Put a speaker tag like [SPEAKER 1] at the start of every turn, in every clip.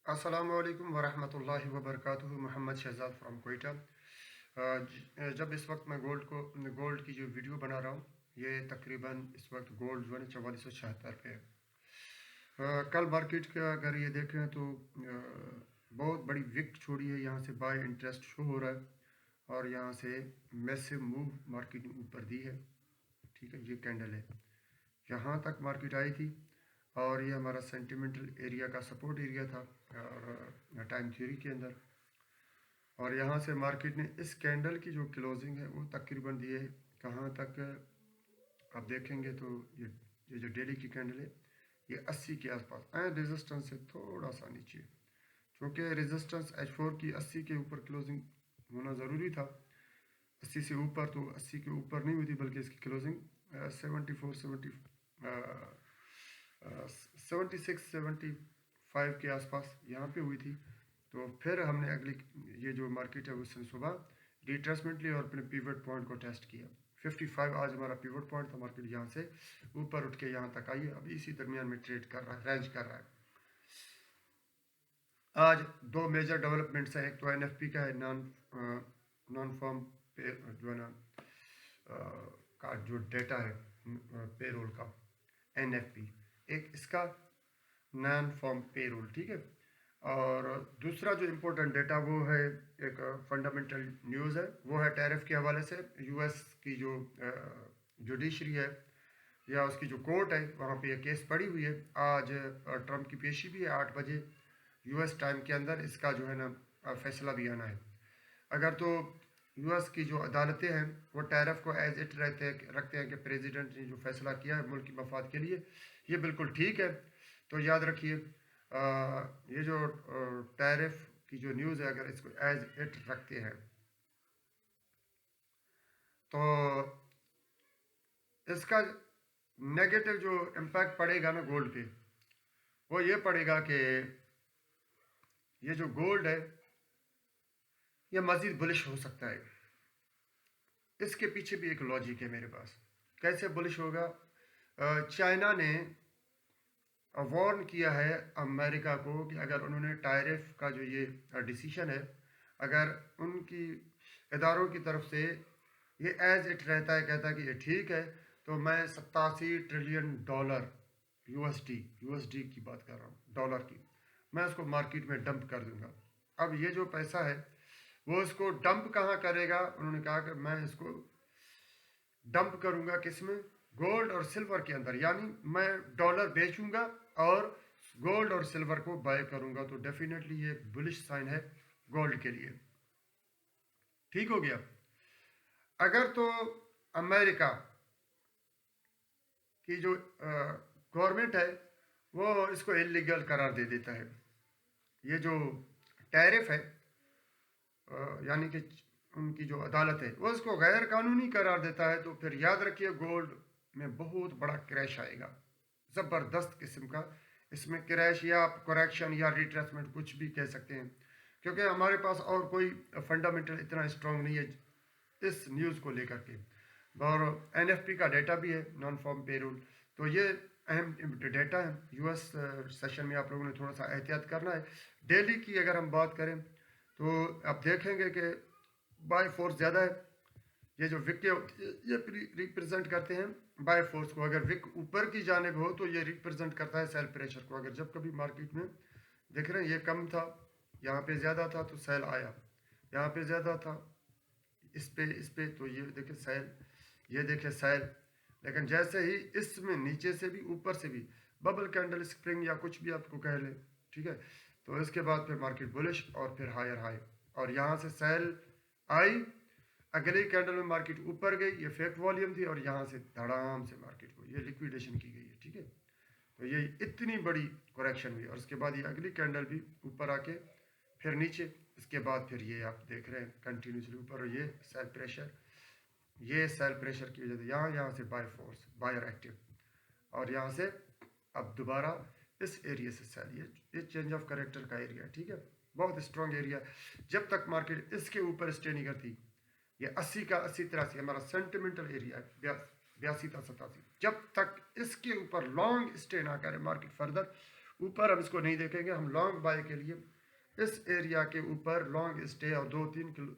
[SPEAKER 1] अस्सलामुअलैकुम वरहमतुल्लाहि वबरकातुहू। मोहम्मद शहजाद फ्रॉम कोयटा। जब इस वक्त मैं गोल्ड की जो वीडियो बना रहा हूँ, ये तकरीबन इस वक्त गोल्ड जो है ना 4476 पे है। कल मार्केट का अगर ये देखें तो बहुत बड़ी विक छोड़ी है, यहाँ से बाय इंटरेस्ट शो हो रहा है और यहाँ से मैसिव मूव मार्केट ने ऊपर दी है। ठीक है, ये कैंडल है, यहाँ तक मार्केट आई थी और ये हमारा सेंटिमेंटल एरिया का सपोर्ट एरिया था और टाइम थ्योरी के अंदर। और यहाँ से मार्केट ने इस कैंडल की जो क्लोजिंग है वो तकरीबन दी है कहाँ तक, आप देखेंगे तो ये जो डेली की कैंडल है ये 80 के आसपास एंड रेजिस्टेंस से थोड़ा सा नीचे, क्योंकि रेजिस्टेंस H4 की 80 के ऊपर क्लोजिंग होना ज़रूरी था। 80 से ऊपर तो 80 के ऊपर नहीं हुई थी, बल्कि इसकी क्लोजिंग 76 75 के आसपास यहाँ पे हुई थी। तो फिर हमने अगली ये जो मार्केट है उसने सुबह रिट्रेसमेंट ली और अपने पिवट पॉइंट को टेस्ट किया। 55 आज हमारा पिवट पॉइंट था, मार्केट यहाँ से ऊपर उठ के यहाँ तक आई है, अभी इसी दरमियान में ट्रेड कर रहा है, रेंज कर रहा है। आज दो मेजर डेवलपमेंट्स हैं, एक तो NFP का है, नॉन फॉर्म पे जो है ना का जो डेटा है पेरोल का, NFP, एक इसका नॉन फॉर्म पेरोल। ठीक है, और दूसरा जो इम्पोर्टेंट डेटा वो है एक फंडामेंटल न्यूज़ है, वो है टैरिफ के हवाले से। US की जो जुडिशरी है या उसकी जो कोर्ट है वहाँ पे ये केस पड़ी हुई है। आज ट्रम्प की पेशी भी है 8 बजे US टाइम के अंदर, इसका जो है ना फैसला भी आना है। अगर तो US की जो अदालतें हैं वो टैरिफ को एज इट रखते हैं कि प्रेसिडेंट ने जो फैसला किया है मुल्क की मफाद के लिए, ये बिल्कुल ठीक है। तो याद रखिए ये जो टैरिफ की जो न्यूज़ है, अगर इसको एज इट रखते हैं तो इसका नेगेटिव जो इम्पैक्ट पड़ेगा ना गोल्ड पे, वो ये पड़ेगा कि ये जो गोल्ड है ये मज़ीद बुलिश हो सकता है। इसके पीछे भी एक लॉजिक है मेरे पास। कैसे बुलिश होगा? चाइना ने वार्न किया है अमेरिका को कि अगर उन्होंने टैरिफ का जो ये डिसीशन है, अगर उनकी इदारों की तरफ से ये एज इट रहता है, कहता है कि ये ठीक है, तो मैं 87 ट्रिलियन डॉलर यूएसडी की बात कर रहा हूँ, डॉलर की, मैं उसको मार्केट में डंप कर दूंगा। अब ये जो पैसा है वो इसको डंप कहाँ करेगा? उन्होंने कहा कि मैं इसको डंप करूंगा किस में? गोल्ड और सिल्वर के अंदर, यानी मैं डॉलर बेचूंगा और गोल्ड और सिल्वर को बाय करूंगा। तो डेफिनेटली ये बुलिश साइन है गोल्ड के लिए। ठीक हो गया। अगर तो अमेरिका की जो गवर्नमेंट है वो इसको इलीगल करार दे देता है, ये जो टैरिफ है यानी कि उनकी जो अदालत है वो इसको गैर कानूनी करार देता है, तो फिर याद रखिए गोल्ड में बहुत बड़ा क्रैश आएगा, ज़बरदस्त किस्म का। इसमें क्रैश या करेक्शन या रिट्रेसमेंट कुछ भी कह सकते हैं, क्योंकि हमारे पास और कोई फंडामेंटल इतना स्ट्रांग नहीं है इस न्यूज़ को लेकर के। और NFP का डेटा भी है, नॉन फॉर्म पेरोल। तो ये अहम डेटा है। US सेशन में आप लोगों ने थोड़ा सा एहतियात करना है। डेली की अगर हम बात करें तो आप देखेंगे कि बाय फोर्स ज़्यादा है। ये जो विक ये रिप्रेजेंट करते हैं बाय फोर्स को। अगर विक ऊपर की जानिब हो तो ये रिप्रेजेंट करता है सेल प्रेशर को। अगर जब कभी मार्केट में देख रहे हैं ये कम था, यहाँ पे ज़्यादा था तो सेल आया, यहाँ पे ज़्यादा था इस पे तो ये देखे सेल, ये देखे सेल। लेकिन जैसे ही इसमें नीचे से भी ऊपर से भी बबल कैंडल स्प्रिंग या कुछ भी आपको कह ले, ठीक है, तो इसके बाद फिर मार्केट बुलिश और फिर हायर हाई, और यहाँ से सेल आई, अगले कैंडल में मार्केट ऊपर गई, ये फेक वॉल्यूम थी और यहाँ से धड़ाम से मार्केट को ये लिक्विडेशन की गई है। ठीक है, तो ये इतनी बड़ी करेक्शन हुई और उसके बाद ये अगली कैंडल भी ऊपर आके फिर नीचे, इसके बाद फिर ये आप देख रहे हैं कंटिन्यूसली ऊपर। और ये सेल प्रेशर की वजह से यहाँ से बाय फोर्स बायर एक्टिव, और यहाँ से अब दोबारा इस एरिया से सेल, ये चेंज ऑफ करेक्टर का एरिया। ठीक है, बहुत स्ट्रॉन्ग एरिया। जब तक मार्केट इसके ऊपर स्टे नहीं करती, ये 80 का 80 83 हमारा सेंटिमेंटल एरिया है, 82 था 87, जब तक इसके ऊपर लॉन्ग स्टे ना करे मार्केट फर्दर, ऊपर हम इसको नहीं देखेंगे। हम लॉन्ग बाय के लिए इस एरिया के ऊपर लॉन्ग स्टे और 2-3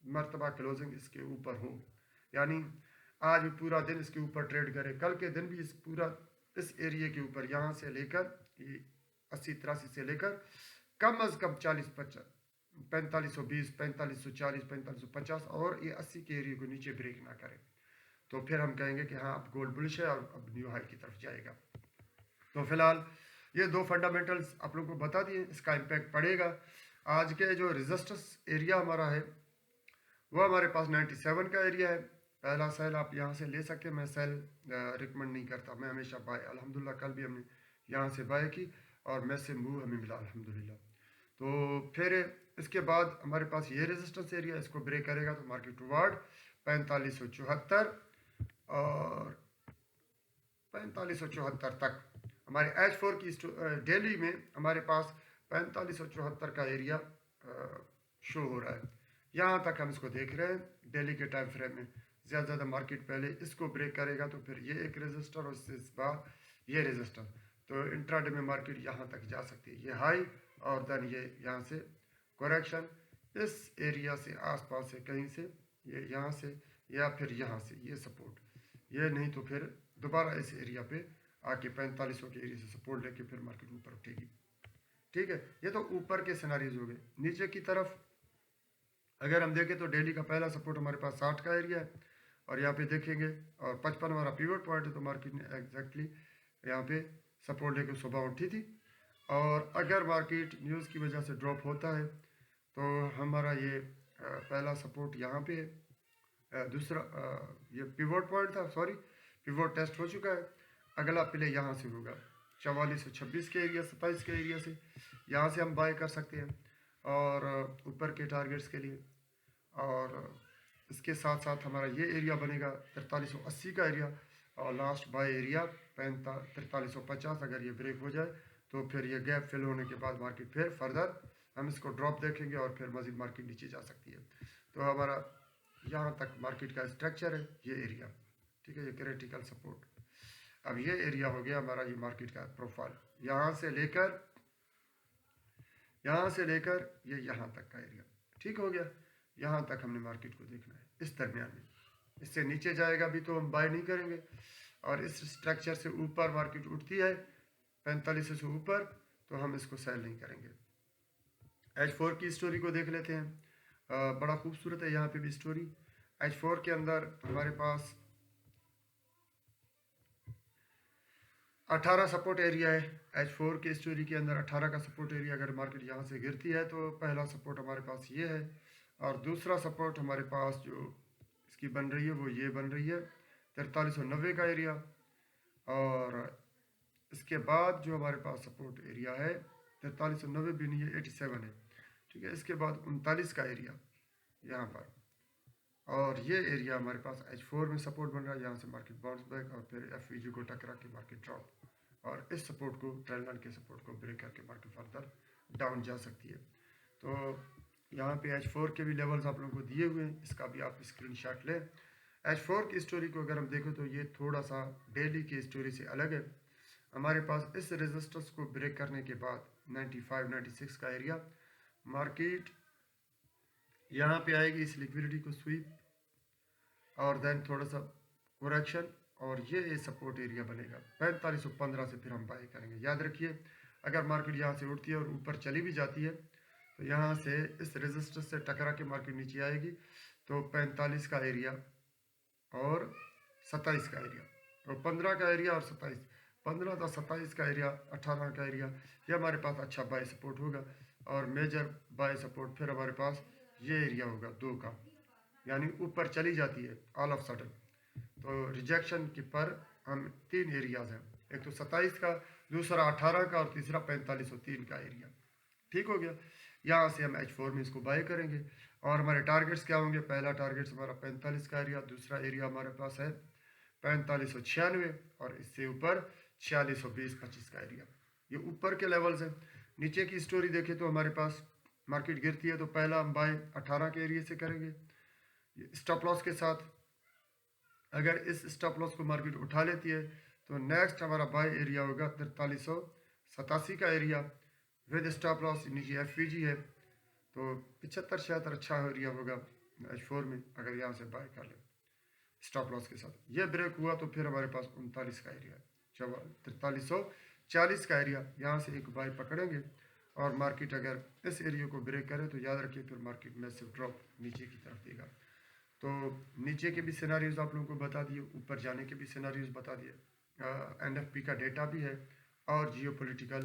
[SPEAKER 1] मरतबा क्लोजिंग इसके ऊपर हो, यानी आज भी पूरा दिन इसके ऊपर ट्रेड करें, कल के दिन भी इस पूरा इस एरिया के ऊपर यहाँ से लेकर ये 80-83 से लेकर कम अज़ कम 40-50 4520 4540 4550 और ये 80 के एरिया को नीचे ब्रेक ना करें, तो फिर हम कहेंगे कि हाँ अब गोल्ड बुलिश है और अब न्यू हाई की तरफ जाएगा। तो फिलहाल ये दो फंडामेंटल्स आप लोगों को बता दिए, इसका इम्पैक्ट पड़ेगा। आज के जो रेजिस्टेंस एरिया हमारा है वो हमारे पास 97 का एरिया है। पहला सेल आप यहाँ से ले सकते हैं, मैं सेल रिकमेंड नहीं करता, मैं हमेशा बाय। अल्हम्दुलिल्लाह कल भी हमने यहाँ से बाय की और मैं से मूव हमें मिला अल्हम्दुलिल्लाह। तो फिर इसके बाद हमारे पास ये रेजिस्टेंस एरिया, इसको ब्रेक करेगा तो मार्केट टुवर्ड 4574 और 4574 तक हमारे H4 की डेली में हमारे पास 4574 का एरिया शो हो रहा है। यहाँ तक हम इसको देख रहे हैं डेली के टाइम फ्रेम में। ज़्यादा मार्केट पहले इसको ब्रेक करेगा तो फिर ये एक रेजिस्टर और इससे इस बाद ये रेजिस्टर, तो इंट्राडे में मार्केट यहाँ तक जा सकती है, ये हाई और देन ये यहाँ से करेक्शन इस एरिया से आसपास से कहीं से ये यहाँ से या फिर यहाँ से ये सपोर्ट, ये नहीं तो फिर दोबारा इस एरिया पे आके 4500 के एरिया से सपोर्ट लेके फिर मार्केट ऊपर उठेगी। ठीक है, ये तो ऊपर के सिनारीज हो गए। नीचे की तरफ अगर हम देखें तो डेली का पहला सपोर्ट हमारे पास 60 का एरिया है और यहाँ पे देखेंगे और 55 हमारा पिवट पॉइंट है, तो मार्केट ने एग्जैक्टली यहाँ पे सपोर्ट लेके सुबह उठी थी। और अगर मार्केट न्यूज़ की वजह से ड्रॉप होता है तो हमारा ये पहला सपोर्ट यहाँ पे है, दूसरा ये पिवट पॉइंट था, सॉरी पिवट टेस्ट हो चुका है। अगला प्ले यहाँ से होगा 4426 के एरिया 27 के एरिया से, यहाँ से हम बाय कर सकते हैं और ऊपर के टारगेट्स के लिए। और इसके साथ साथ हमारा ये एरिया बनेगा 4380 का एरिया और लास्ट बाय एरिया 4350। अगर ये ब्रेक हो जाए तो फिर ये गैप फिल होने के बाद मार्केट फिर फर्दर हम इसको ड्रॉप देखेंगे और फिर मज़ीद मार्केट नीचे जा सकती है। तो हमारा यहाँ तक मार्केट का स्ट्रक्चर है ये एरिया, ठीक है, ये क्रिटिकल सपोर्ट। अब ये एरिया हो गया हमारा ये मार्केट का प्रोफाइल, यहाँ से लेकर ये यहाँ तक का एरिया, ठीक हो गया। यहाँ तक हमने मार्केट को देखना है, इस दरमियान में इससे नीचे जाएगा भी तो हम बाय नहीं करेंगे और इस स्ट्रक्चर से ऊपर मार्केट उठती है 45 से ऊपर तो हम इसको सेल नहीं करेंगे। H4 की स्टोरी को देख लेते हैं, बड़ा खूबसूरत है यहाँ पे भी स्टोरी। H4 के अंदर हमारे पास 18 सपोर्ट एरिया है। H4 की स्टोरी के अंदर 18 का सपोर्ट एरिया, अगर मार्केट यहाँ से गिरती है तो पहला सपोर्ट हमारे पास ये है और दूसरा सपोर्ट हमारे पास जो इसकी बन रही है वो ये बन रही है 4390 का एरिया। और इसके बाद जो हमारे पास सपोर्ट एरिया है 4390 भी नहीं है 87 है, ठीक है। इसके बाद 39 का एरिया यहाँ पर और ये एरिया हमारे पास H4 में सपोर्ट बन रहा है। यहाँ से मार्केट बाउंस बैक और फिर FVG को टकरा के मार्केट ड्रॉप और इस सपोर्ट को ट्रेंड लाइन के सपोर्ट को ब्रेक करके मार्केट फर्दर डाउन जा सकती है। तो यहाँ पे H4 के भी लेवल्स आप लोगों को दिए हुए हैं, इसका भी आप स्क्रीनशॉट लें। H4 की स्टोरी को अगर हम देखें तो ये थोड़ा सा डेली की स्टोरी से अलग है। हमारे पास इस रेजिस्टेंस को ब्रेक करने के बाद 95-96 का एरिया मार्केट यहाँ पे आएगी, इस लिक्विडिटी को स्वीप और देन थोड़ा सा करेक्शन और ये सपोर्ट एरिया बनेगा 4515 से फिर हम बाय करेंगे। याद रखिए अगर मार्केट यहाँ से उठती है और ऊपर चली भी जाती है तो यहाँ से इस रेजिस्टेंस से टकरा के मार्केट नीचे आएगी तो 45 का एरिया और 27 का एरिया, तो 15 का एरिया और 27, 15 था 27 का एरिया 18 का एरिया, ये हमारे पास अच्छा बाय सपोर्ट होगा। और मेजर बाय सपोर्ट फिर हमारे पास ये एरिया होगा 2 का, यानी ऊपर चली जाती है ऑल ऑफ सडन। तो रिजेक्शन के पर हम 3 एरियाज हैं, एक तो 27 का, दूसरा 18 का और तीसरा 4503 का एरिया, ठीक हो गया। यहाँ से हम H4 में इसको बाय करेंगे और हमारे टारगेट्स क्या होंगे, पहला टारगेट्स हमारा 45 का एरिया, दूसरा एरिया हमारे पास है 4596 और इससे ऊपर 4620-25 का एरिया, ये ऊपर के लेवल्स हैं। नीचे की स्टोरी देखें तो हमारे पास मार्केट गिरती है तो पहला हम बाय 18 के एरिया से करेंगे स्टॉप लॉस के साथ। अगर इस स्टॉप लॉस को मार्केट उठा लेती है तो नेक्स्ट हमारा बाय एरिया होगा 4300 87 का एरिया विद स्टॉप लॉस नीचे FVG है, तो 75 76 अच्छा एरिया होगा H4 में अगर यहाँ से बाय कर ले स्टॉप लॉस के साथ। ये ब्रेक हुआ तो फिर हमारे पास 39 का एरिया है, 4340 का एरिया, यहाँ से एक बाय पकड़ेंगे और मार्केट अगर इस एरिया को ब्रेक करे तो याद रखिए फिर मार्केट में सिर्फ ड्रॉप नीचे की तरफ देगा। तो नीचे के भी सिनारियोज आप लोगों को बता दिए, ऊपर जाने के भी सिनारियोज बता दिए, NFP का डेटा भी है और जियोपॉलिटिकल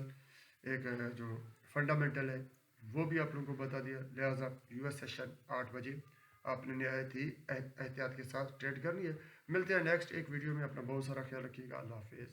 [SPEAKER 1] एक जो फंडामेंटल है वो भी आप लोगों को बता दिया। लिहाजा US सेशन 8 बजे आपने नहायत ही एहतियात के साथ ट्रेड करनी है। मिलते हैं नेक्स्ट एक वीडियो में, अपना बहुत सारा ख्याल रखिएगा। अल्लाह हाफिज़।